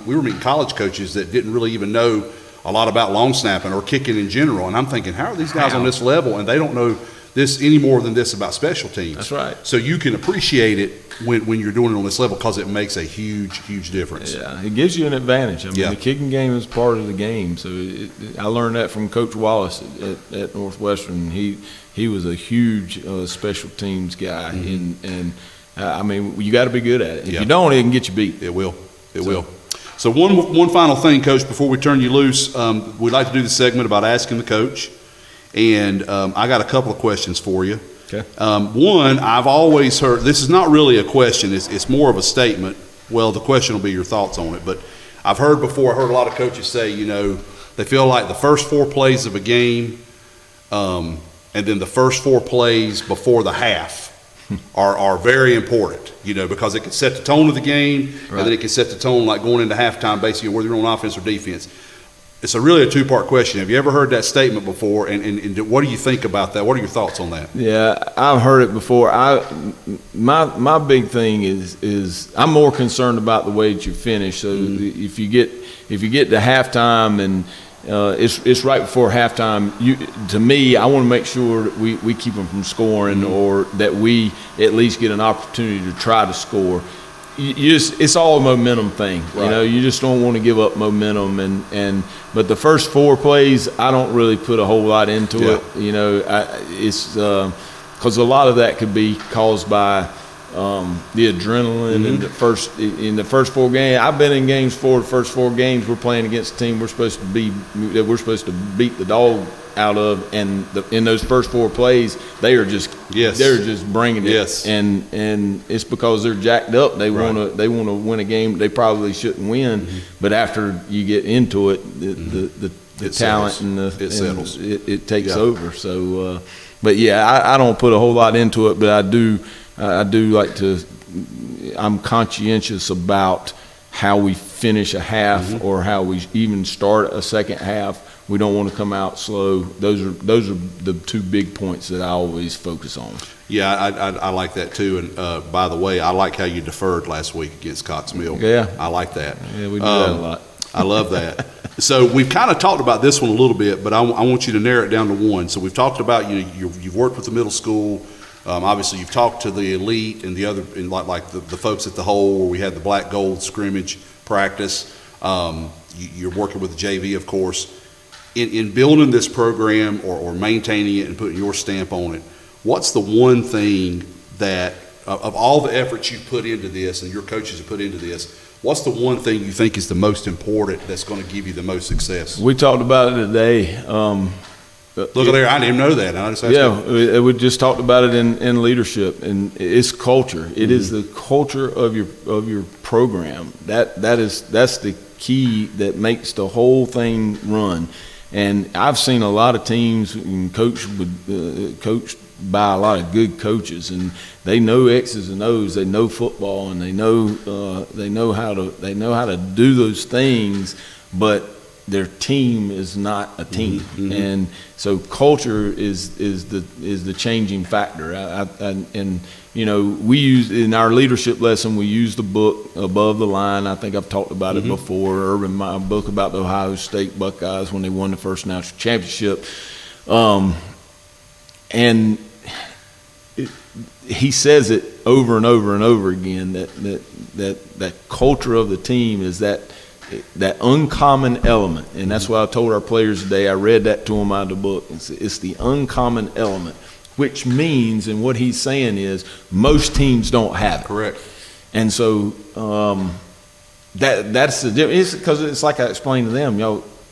we were meeting college coaches that didn't really even know a lot about long snapping or kicking in general, and I'm thinking, how are these guys on this level and they don't know this any more than this about special teams? That's right. So you can appreciate it when you're doing it on this level because it makes a huge difference. Yeah, it gives you an advantage. I mean, Yeah. the kicking game is part of the game. So I learned that from Coach Wallace at Northwestern. He was a huge special teams guy, and I mean, you got to be good at it. If Yeah. you don't, it can get you beat. It will. It will. So one final thing, Coach, before we turn you loose, we'd like to do the segment about asking the coach, and I got a couple of questions for you. Okay. One, I've always heard, this is not really a question, it's more of a statement. Well, the question will be your thoughts on it, but I've heard before, I heard a lot of coaches say, they feel like the first 4 plays of a game, and then the first 4 plays before the half are very important, because it can set the tone of the game, Right. and then it can set the tone like going into halftime, basically, whether you're on offense or defense. It's really a 2-part question. Have you ever heard that statement before, and what do you think about that? What are your thoughts on that? Yeah, I've heard it before. My big thing is I'm more concerned about the way that you finish. So if you get to halftime and it's right before halftime, to me, I want to make sure that we keep them from scoring, or that we at least get an opportunity to try to score. It's all a momentum thing. Right. You just don't want to give up momentum, but the first 4 plays, I don't really put a whole lot into Yeah. it. It's because a lot of that could be caused by the adrenaline in the first 4 games. I've been in games the first 4 games we're playing against a team we're supposed to beat the dog out of, and in those first 4 plays they're just bringing it. Yes. And it's because they're jacked up. They Right. want to win a game they probably shouldn't win, but after you get into it, the It talent settles. It settles. it takes Yeah. over. So, but yeah, I don't put a whole lot into it, but I do like to. I'm conscientious about how we finish a half or how we even start a second half. We don't want to come out slow. Those are the 2 big points that I always focus on. Yeah, I like that too. And by the way, I like how you deferred last week against Cox Mill. Yeah. I like that. Yeah, we do that a lot. I love that. So we've kind of talked about this one a little bit, but I want you to narrow it down to one. So we've talked about you've worked with the middle school. Obviously, you've talked to the elite and the other, and like the folks at the hole where we had the black gold scrimmage practice. You're working with the JV, of course. In building this program or maintaining it and putting your stamp on it, what's the one thing that, of all the efforts you put into this and your coaches have put into this, what's the one thing you think is the most important that's going to give you the most success? We talked about it today. Look at there, I didn't even know that. I just asked you. We just talked about it in leadership, and it's culture. It is the culture of your program. That's the key that makes the whole thing run. And I've seen a lot of teams coached by a lot of good coaches, and they know X's and O's. They know football, and they know how to do those things, but their team is not a team. And so culture is the changing factor. And we use in our leadership lesson, we use the book Above the Line. I think I've talked about it before. My book about the Ohio State Buckeyes when they won the first national championship. And he says it over and over and over again that culture of the team is that uncommon element. And that's what I told our players today. I read that to them out of the book. It's the uncommon element, which means, and what he's saying is, most teams don't have it. Correct. And so that's the difference. Because it's like I explained to them,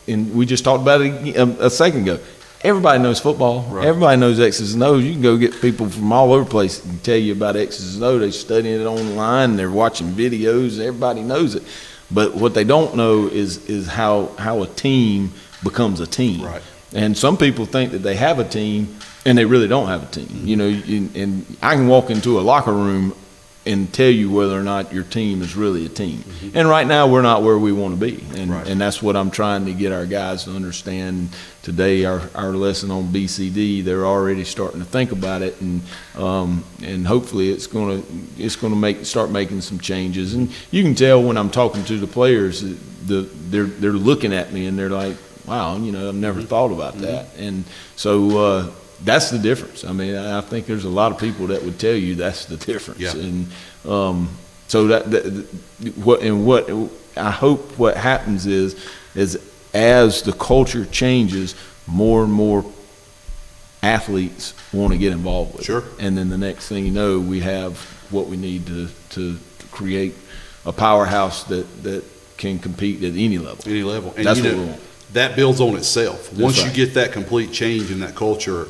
and we just talked about it a second ago. Everybody knows football. Right. Everybody knows X's and O's. You can go get people from all over the place and tell you about X's and O's. They're studying it online. They're watching videos. Everybody knows it. But what they don't know is how a team becomes a team. Right. And some people think that they have a team, and they really don't have a team. And I can walk into a locker room and tell you whether or not your team is really a team. And right now, we're not where we want to be, and that's what I'm trying to get our guys to understand. Today, our lesson on BCD, they're already starting to think about it, and hopefully it's going to start making some changes. And you can tell when I'm talking to the players, they're looking at me and they're like, "Wow, I've never thought about that." And so that's the difference. I mean, I think there's a lot of people that would tell you that's the difference. Yeah. And so what I hope what happens is as the culture changes, more and more athletes want to get involved with it. Sure. And then the next thing you know, we have what we need to create a powerhouse that can compete at any level. Any level. And that's what we want. That builds on itself. Once right. you get that complete change in that culture,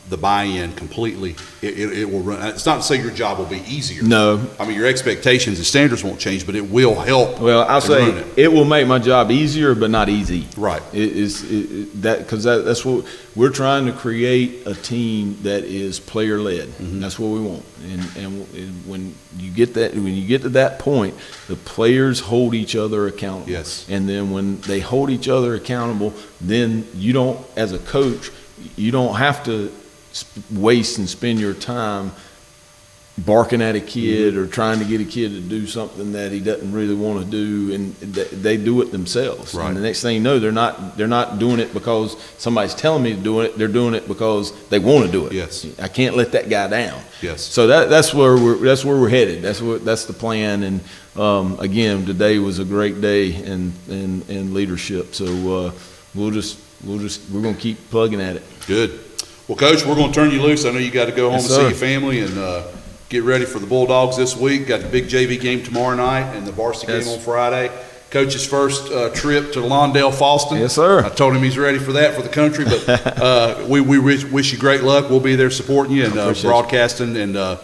the buy-in completely, it will run. It's not to say your job will be easier. No. I mean, your expectations and standards won't change, but it will help. Well, I'll say it will make my job easier, but not easy. Right. Because that's what we're trying to create, a team that is player-led. That's what we want. And when you get to that point, the players hold each other accountable. Yes. And then when they hold each other accountable, then you don't, as a coach, you don't have to waste and spend your time barking at a kid or trying to get a kid to do something that he doesn't really want to do, and they do it themselves. Right. And the next thing you know, they're not doing it because somebody's telling me to do it. They're doing it because they want to do it. Yes. I can't let that guy down. Yes. So that's where we're headed. That's the plan. And again, today was a great day in leadership. So we're going to keep plugging at it. Good. Well, Coach, we're going to turn you loose. I know you got to go home and see your family and get ready for the Bulldogs this week. Got the big JV game tomorrow night and the varsity game on Friday. Coach's first trip to Lawndale Falston. Yes, sir. I told him he's ready for that for the country, but we wish you great luck. We'll be there supporting you and broadcasting, and the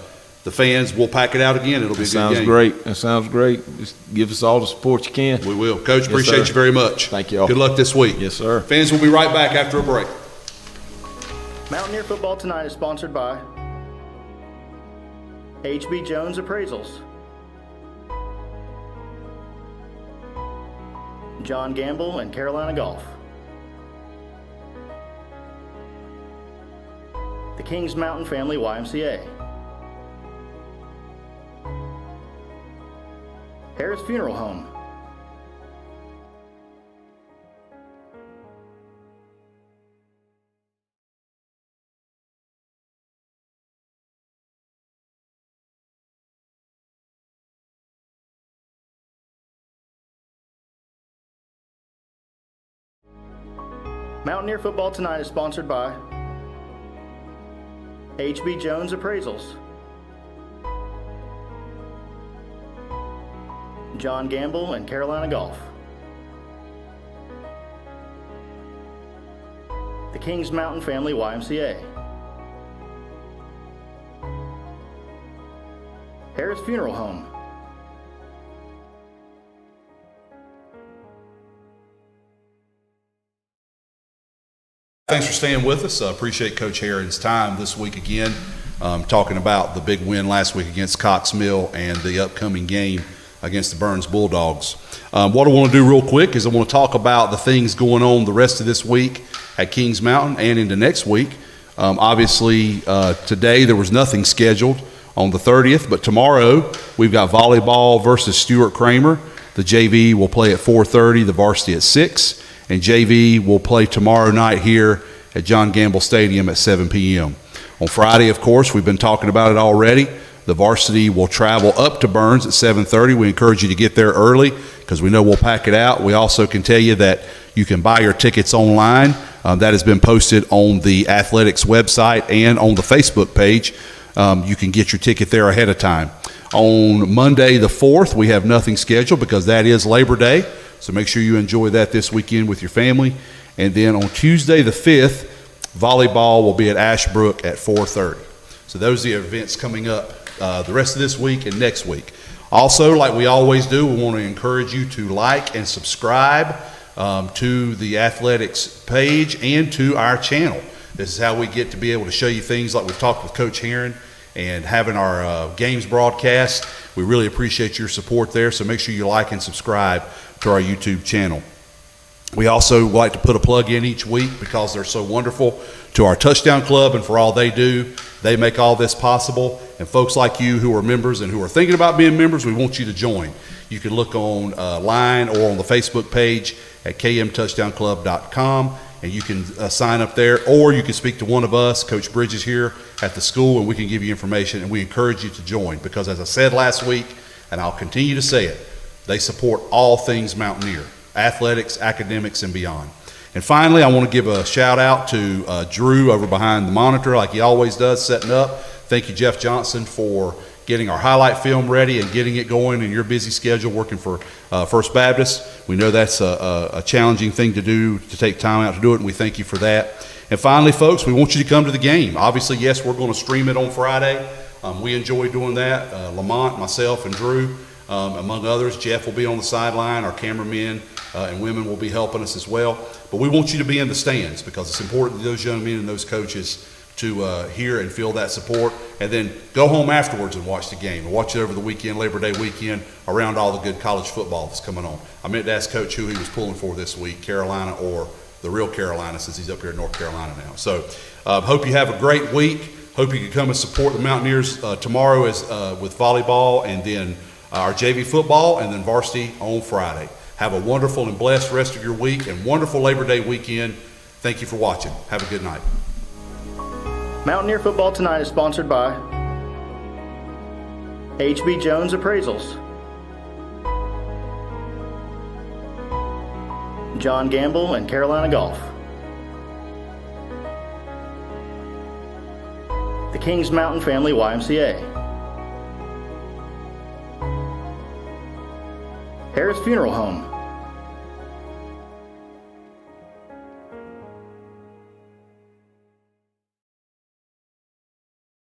fans will pack it out again. It'll be a good game. Sounds great. That sounds great. Just give us all the support you can. We will. Coach, appreciate you very much. Thank you all. Good luck this week. Yes, sir. Fans, we'll be right back after a break. Mountaineer Football Tonight is sponsored by HB Jones Appraisals, John Gamble and Carolina Golf, the Kings Mountain Family YMCA, Harris Funeral Home, Mountaineer Football Tonight is sponsored by HB Jones Appraisals, John Gamble and Carolina Golf, the Kings Mountain Family YMCA, Harris Funeral Home, Thanks for staying with us. Appreciate Coach Herron's time this week again, talking about the big win last week against Cox Mill and the upcoming game against the Burns Bulldogs. What I want to do real quick is I want to talk about the things going on the rest of this week at Kings Mountain and into next week. Obviously, today there was nothing scheduled on the 30th, but tomorrow we've got volleyball versus Stuart Kramer. The JV will play at 4:30, the varsity at 6. And JV will play tomorrow night here at John Gamble Stadium at 7 p.m. On Friday, of course, we've been talking about it already. The varsity will travel up to Burns at 7:30. We encourage you to get there early because we know we'll pack it out. We also can tell you that you can buy your tickets online. That has been posted on the athletics website and on the Facebook page. You can get your ticket there ahead of time. On Monday the 4th, we have nothing scheduled because that is Labor Day. So make sure you enjoy that this weekend with your family. And then on Tuesday the 5th, volleyball will be at Ashbrook at 4:30. So those are the events coming up the rest of this week and next week. Also, like we always do, we want to encourage you to like and subscribe to the athletics page and to our channel. This is how we get to be able to show you things like we've talked with Coach Herron and having our games broadcast. We really appreciate your support there, so make sure you like and subscribe to our YouTube channel. We also like to put a plug in each week because they're so wonderful to our Touchdown Club and for all they do. They make all this possible. And folks like you who are members and who are thinking about being members, we want you to join. You can look online or on the Facebook page at kmtouchdownclub.com, and you can sign up there, or you can speak to one of us, Coach Bridges here at the school, and we can give you information, and we encourage you to join because, as I said last week, and I'll continue to say it, they support all things Mountaineer, athletics, academics, and beyond. And finally, I want to give a shout out to Drew over behind the monitor like he always does, setting up. Thank you, Jeff Johnson, for getting our highlight film ready and getting it going in your busy schedule working for First Baptist. We know that's a challenging thing to do, to take time out to do it, and we thank you for that. And finally, folks, we want you to come to the game. Obviously, yes, we're going to stream it on Friday. We enjoy doing that. Lamont, myself, and Drew, among others. Jeff will be on the sideline. Our cameramen and women will be helping us as well. But we want you to be in the stands because it's important to those young men and those coaches to hear and feel that support, and then go home afterwards and watch the game, and watch it over the weekend, Labor Day weekend, around all the good college football that's coming on. I meant to ask Coach who he was pulling for this week, Carolina or the real Carolina, since he's up here in North Carolina now. So hope you have a great week. Hope you can come and support the Mountaineers tomorrow with volleyball, and then our JV football, and then varsity on Friday. Have a wonderful and blessed rest of your week and wonderful Labor Day weekend. Thank you for watching. Have a good night. Mountaineer Football Tonight is sponsored by HB Jones Appraisals, John Gamble and Carolina Golf, the Kings Mountain Family YMCA, Harris Funeral Home,